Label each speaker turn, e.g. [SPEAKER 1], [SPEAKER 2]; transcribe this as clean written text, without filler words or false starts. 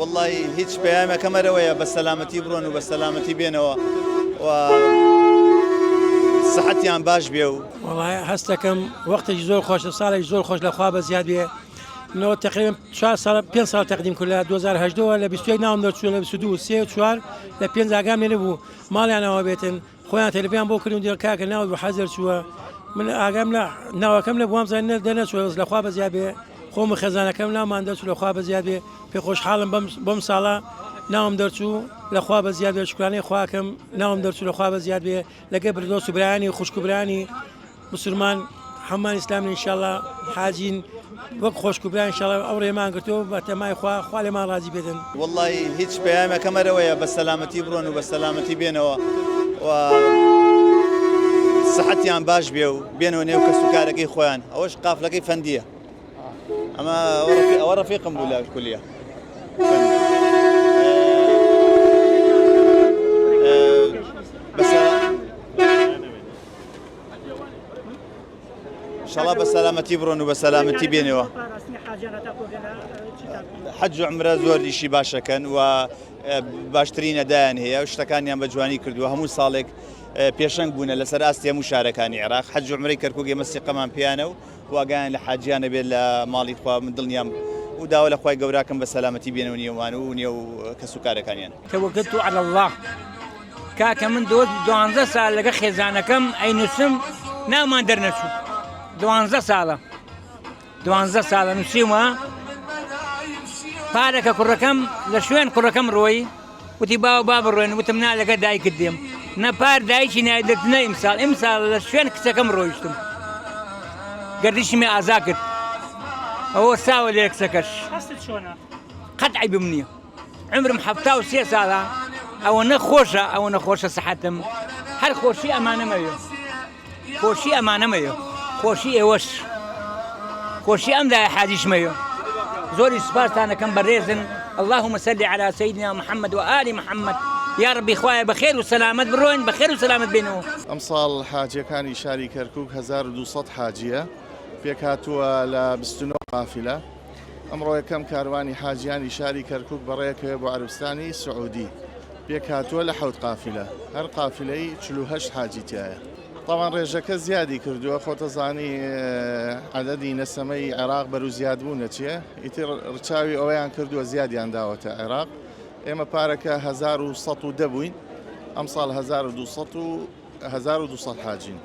[SPEAKER 1] والله هیچ پەیامێکەمەرەوەیە بە سەلامەتی بڕۆن و بە سەلامەتی بێنەوە و سەحەتیان باش بێ و
[SPEAKER 2] والله هەستەکەم وەختێکی زۆر خۆشە ساڵێک زۆر خۆش لەخوا بە زیاد بێ نەوە تقریبا 4 ساڵ 5 ساڵ تقدیم کرد لە 2018 لە 21 ناوم دەرچوو لە 22 3 4 لە 5 ئاگام لێ نەبوو ماڵیانەوە بێتن خۆیان تەلەڤیزیۆن بۆ کردن دیار کاکە ناوت بە حەزر چووە من ئاگام لە ناوەکەم لە بوام زانە دەنەچوە لەخوا بە زیاد بێ خۆم خێزانەکەم ناومان دەرچوو لەخوا بە زیاد بێ پێ خۆشحاڵم بەم ساڵە ناوم دەرچوو لەخوا بە زیاد بێ شکرانەی خواکەم ناوم دەرچوو لەخوا بە زیاد بێ لەگەڵ بردۆست و برایانی خوشکبرانی مسلمان هەمان ئیسلام انشاءالله حاجین وەک خۆشکبران انشاءالله ئەو ڕێمان گرتووە بە تەمای خوا لێمان ڕازی بێتن
[SPEAKER 1] والله هیچ پەیامێکەمەرەوەیە بە سەلامەتی بڕۆن و بە سەلامەتی بێنەوە و سەحەتیان باش بێ و بێنەوە نێو کەس و کارەکەی خۆیان ئەوەش قافلەکەی فەندیە ئەمە ئەوە ڕەفیقم بوو لە کولیا انشاءالله بە سەلامەتی بڕۆن و بە سەلامەتی بێنەوە حەج و عومرە زۆر ئیشی باشەکەن و باشترین ئەدایان هەیە و شتەکانیان بە جوانی کردووە هەموو ساڵێک پێشەنگ بوونە لەسەر ئاستی هەموو شارەکانی عێراق حەج و عومرەی کەرکووک ئێمە سیقەمان پێیانە و واگەیان لە حاجیانە بێت لە ماڵی خوا من دڵنیام و داوا لە خوای گەوراکەم بە سەلامەتی بێنەوە نێوان و نێو کەس و کارەکانیان
[SPEAKER 3] توکلت على الله کاکە من 12 ساڵ لەگە خێزانەکەم ئەینووسم ناومان دەرنەچوو 12 ساڵە 12 ساڵە نووسیمە پارێکە کوڕەکەم لە شوێن کوڕەکەم ڕۆی وتی باو با بڕۆین وتم نا لەگە دایکت دێم نە پار دایکی نایدەتنە ئیمساڵ لە شوێن کچەکەم ڕۆیشتم گەردیشمی ئازا کرد ئەوە ساوە لێ کچەکەش قەت عیبم نییە عمرم 73 ساڵە ئەوە نەخۆشە سەحەتم هەر خۆشی ئەمانەمەوێ خۆشی ئێوەش خۆشی ئەمدای حاجیشمەوێ زۆری سپاستانەکەم بەڕێزن اللهم صل على سيدنا محمد وآل محمد يا ربي خوايا بخير وسلامت بروين بخير وسلامت بينه
[SPEAKER 4] ئەمساڵ حاجیەکانی شاری کەرکووک 1200 حاجیە پێک هاتووە لە 29 قافلە ئەمڕۆ یەکەم کاروانی حاجیانی شاری کەرکووک بەڕێکەوە بۆ عەربستانی سعودی پێک هاتووە لە 7 قافلە هەر قافلەی 48 حاجی تایە طبعا ڕێژەکە زیادی کردووە خۆتەزانی عەدەدی نەسەمەی عێراق بەرەو زیادبوونە چییە؟ ئیتر ڕچاوی ئەوەیان کردووە زیادیان داوەتە عێراق ئێمە پارەکە 1110 بووین ئەمساڵ 1200 حاجین